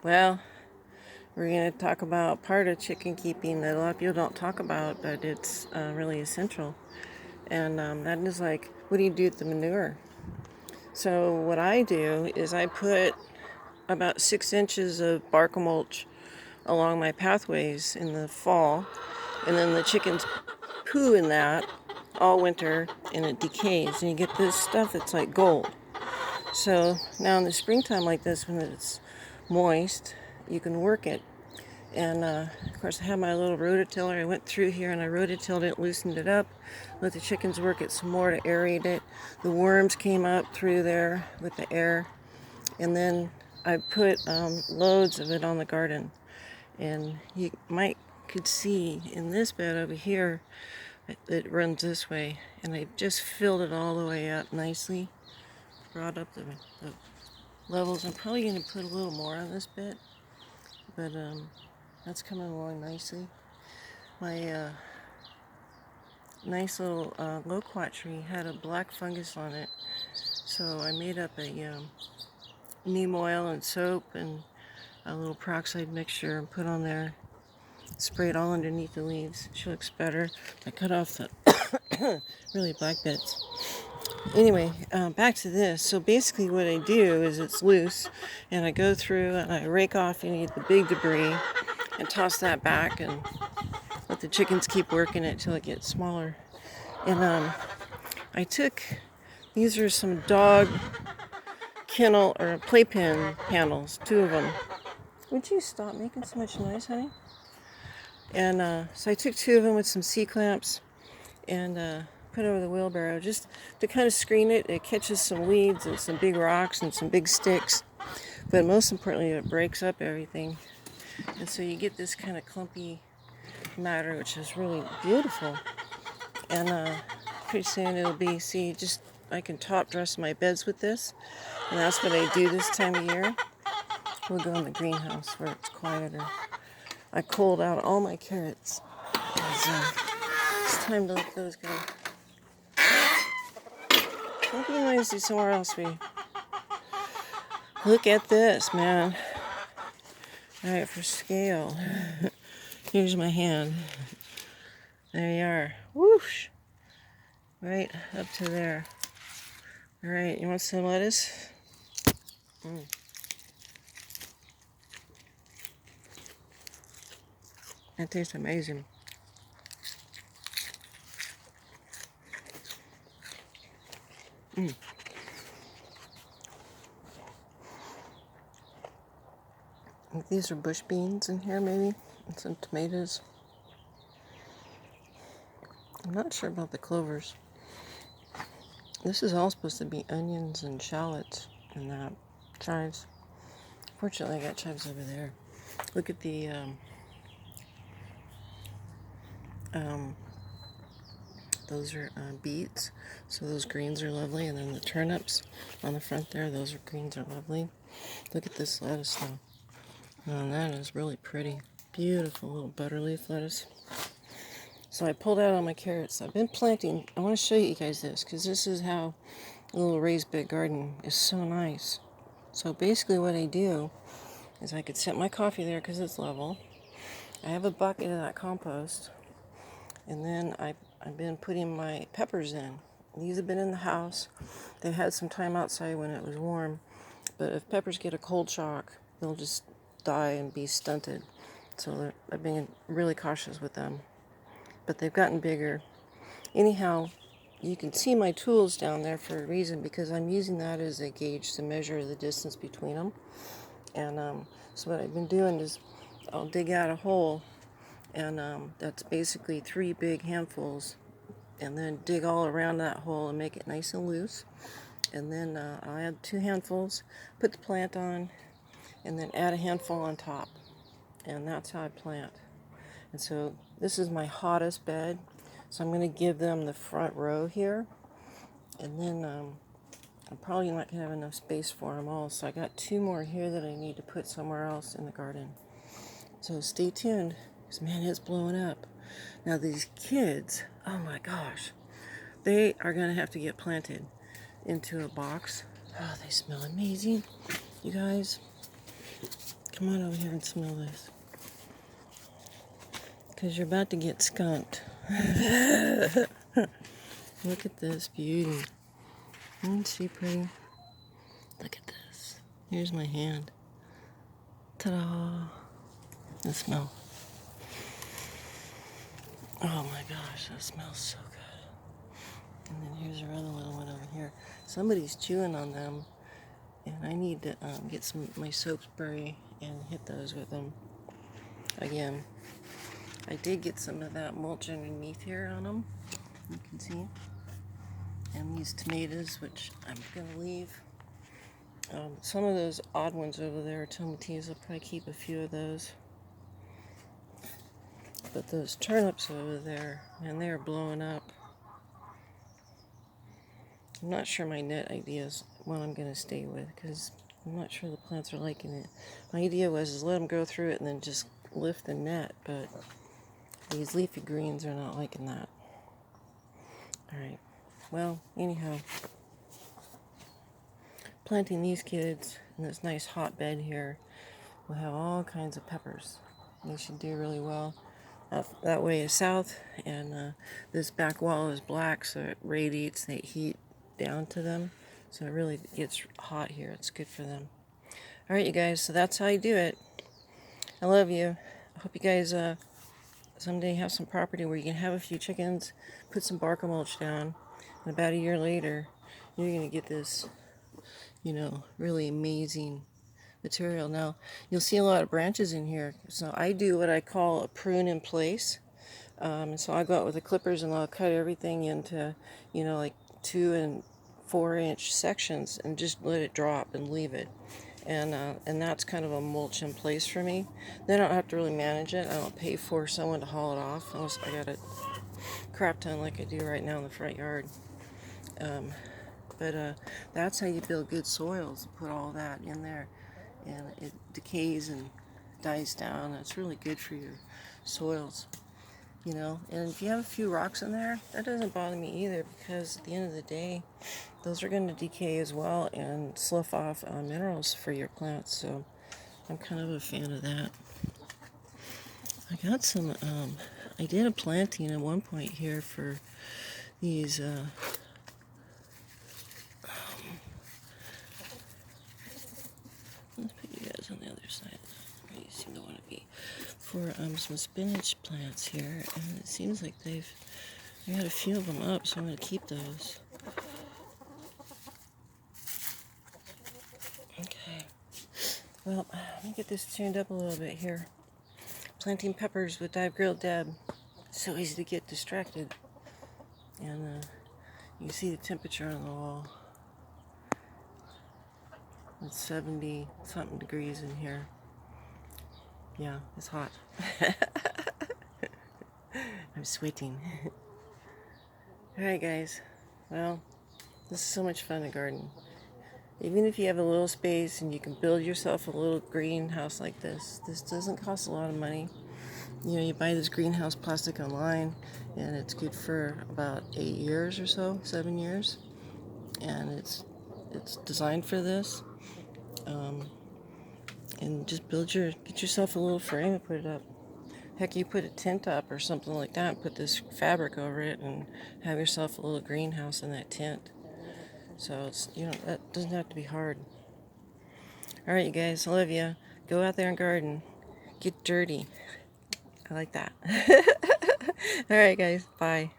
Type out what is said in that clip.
Well, we're going to talk about part of chicken keeping that a lot of people don't talk about, but it's really essential. And that is like, what do you do with the manure? So what I do is I put about 6 inches of bark mulch along my pathways in the fall, and then the chickens poo in that all winter, and it decays, and you get this stuff that's like gold. So now in the springtime like this, when it's moist, you can work it. And of course I have my little rototiller. I went through here and I rototilled it, loosened it up, let the chickens work it some more to aerate it. The worms came up through there with the air, and then I put loads of it on the garden. And you could see in this bed over here, it runs this way, and I just filled it all the way up nicely, brought up the levels. I'm probably going to put a little more on this bit, but that's coming along nicely. My nice little loquat tree had a black fungus on it, so I made up a neem oil and soap and a little peroxide mixture and put on there. Spray it all underneath the leaves. She looks better. I cut off the really black bits. Anyway, back to this. So basically what I do is it's loose, and I go through and I rake off any of the big debris and toss that back and let the chickens keep working it till it gets smaller. And these are some dog kennel or playpen panels, 2 of them. Would you stop making so much noise, honey? And so I took 2 of them with some C-clamps and put over the wheelbarrow just to kind of screen it. It catches some weeds and some big rocks and some big sticks, but most importantly it breaks up everything, and so you get this kind of clumpy matter, which is really beautiful. And pretty soon it'll be, I can top dress my beds with this, and that's what I do this time of year. We'll go in the greenhouse where it's quieter. I culled out all my carrots. It's time to let those go. Don't be noisy somewhere else, sweetie. Look at this, man. Alright, for scale. Here's my hand. There you are. Whoosh! Right up to there. Alright, you want some lettuce? That tastes amazing. I think these are bush beans in here, maybe, and some tomatoes. I'm not sure about the clovers. This is all supposed to be onions and shallots and that. Chives. Fortunately, I got chives over there. Look at the those are beets, so those greens are lovely, and then the turnips on the front there, those greens are lovely. Look at this lettuce though. Oh, that is really pretty. Beautiful little butterleaf lettuce. So I pulled out all my carrots. I've been planting. I want to show you guys this, because this is how a little raised bed garden is so nice. So basically what I do is I could set my coffee there because it's level. I have a bucket of that compost, and then I've been putting my peppers in. These have been in the house. They had some time outside when it was warm, but if peppers get a cold shock, they'll just die and be stunted. So I've been really cautious with them, but they've gotten bigger. Anyhow, you can see my tools down there for a reason, because I'm using that as a gauge to measure the distance between them. And so what I've been doing is I'll dig out a hole, and that's basically 3 big handfuls, and then dig all around that hole and make it nice and loose. And then I'll add 2 handfuls, put the plant on, and then add a handful on top. And that's how I plant. And so this is my hottest bed, so I'm going to give them the front row here. And then I'm probably not going to have enough space for them all, so I got 2 more here that I need to put somewhere else in the garden. So stay tuned, because man, it's blowing up. Now these kids, oh my gosh, they are going to have to get planted into a box Oh, they smell amazing. You guys, come on over here and smell this. Because you're about to get skunked. Look at this beauty. Isn't she pretty? Look at this. Here's my hand. Ta-da! The smell. Oh my gosh, that smells so good. And then here's our other little one over here. Somebody's chewing on them, and I need to get my soap spray and hit those with them. Again, I did get some of that mulch underneath here on them. You can see. And these tomatoes, which I'm going to leave. Some of those odd ones over there, tomatillos, I'll probably keep a few of those. But those turnips over there, man, they're blowing up. I'm not sure my net idea is what I'm going to stay with, because I'm not sure the plants are liking it. My idea was let them go through it and then just lift the net, but these leafy greens are not liking that. Alright, well, anyhow, planting these kids in this nice hot bed here will have all kinds of peppers. They should do really well. That way is south, and this back wall is black, so it radiates the heat down to them. So it really gets hot here. It's good for them. Alright, you guys, so that's how you do it. I love you. I hope you guys someday have some property where you can have a few chickens, put some bark mulch down, and about a year later, you're going to get this, really amazing material. Now, you'll see a lot of branches in here. So I do what I call a prune in place. So I go out with the clippers and I'll cut everything into, like 2 and 4 inch sections and just let it drop and leave it. And that's kind of a mulch in place for me. Then I don't have to really manage it. I don't pay for someone to haul it off unless I got a crap ton like I do right now in the front yard. But that's how you build good soils. Put all that in there, and it decays and dies down. It's really good for your soils, And if you have a few rocks in there, that doesn't bother me either, because at the end of the day, those are going to decay as well and slough off minerals for your plants. So I'm kind of a fan of that. I got some, I did a planting at one point here for these, let's put you guys on the other side. You seem to want to be for some spinach plants here, and it seems like we had a few of them up, so I'm going to keep those. Okay. Well, let me get this tuned up a little bit here. Planting peppers with DiveGirl Deb. So easy to get distracted. And you can see the temperature on the wall. It's 70 something degrees in here. Yeah, it's hot. I'm sweating. Alright guys, well, this is so much fun to garden. Even if you have a little space and you can build yourself a little greenhouse like this doesn't cost a lot of money. You buy this greenhouse plastic online, and it's good for about 8 years or so, 7 years. And it's designed for this. And just get yourself a little frame and put it up. Heck, you put a tent up or something like that, put this fabric over it, and have yourself a little greenhouse in that tent. So it's, that doesn't have to be hard. Alright, you guys, I love you. Go out there and garden. Get dirty. I like that. Alright, guys, bye.